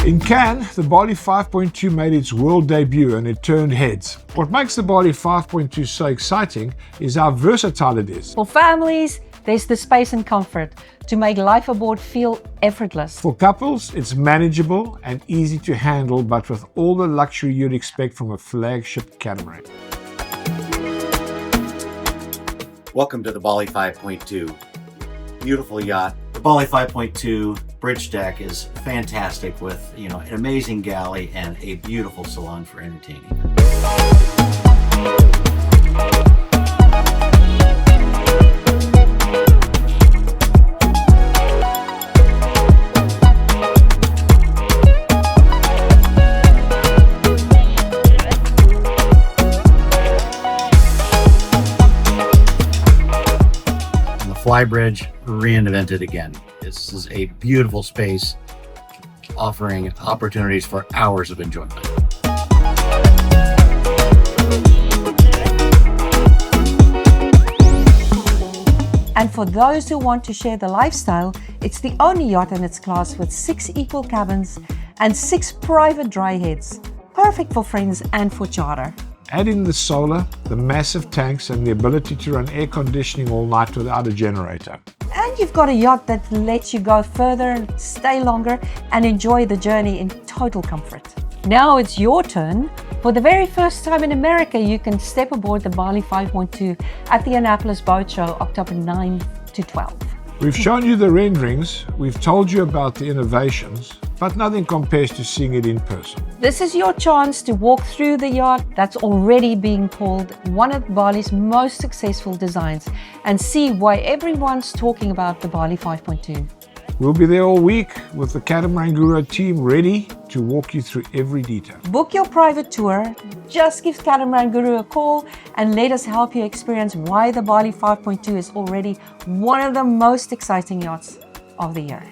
In Cannes, the Bali 5.2 made its world debut and it turned heads. What makes the Bali 5.2 so exciting is how versatile it is. For families, there's the space and comfort to make life aboard feel effortless. For couples, it's manageable and easy to handle, but with all the luxury you'd expect from a flagship catamaran. Welcome to the Bali 5.2. Beautiful yacht. The Bali 5.2 bridge deck is fantastic with, an amazing galley and a beautiful salon for entertaining. Flybridge reinvented again. This is a beautiful space offering opportunities for hours of enjoyment. And for those who want to share the lifestyle, it's the only yacht in its class with 6 equal cabins and 6 private dry heads. Perfect for friends and for charter. Add in the solar, the massive tanks, and the ability to run air conditioning all night without a generator. And you've got a yacht that lets you go further and stay longer and enjoy the journey in total comfort. Now it's your turn. For the very first time in America, you can step aboard the Bali 5.2 at the Annapolis Boat Show, October 9 to 12. We've shown you the renderings, we've told you about the innovations, but nothing compares to seeing it in person. This is your chance to walk through the yacht that's already being called one of Bali's most successful designs and see why everyone's talking about the Bali 5.2. We'll be there all week with the Catamaran Guru team ready to walk you through every detail. Book your private tour, just give Catamaran Guru a call and let us help you experience why the Bali 5.2 is already one of the most exciting yachts of the year.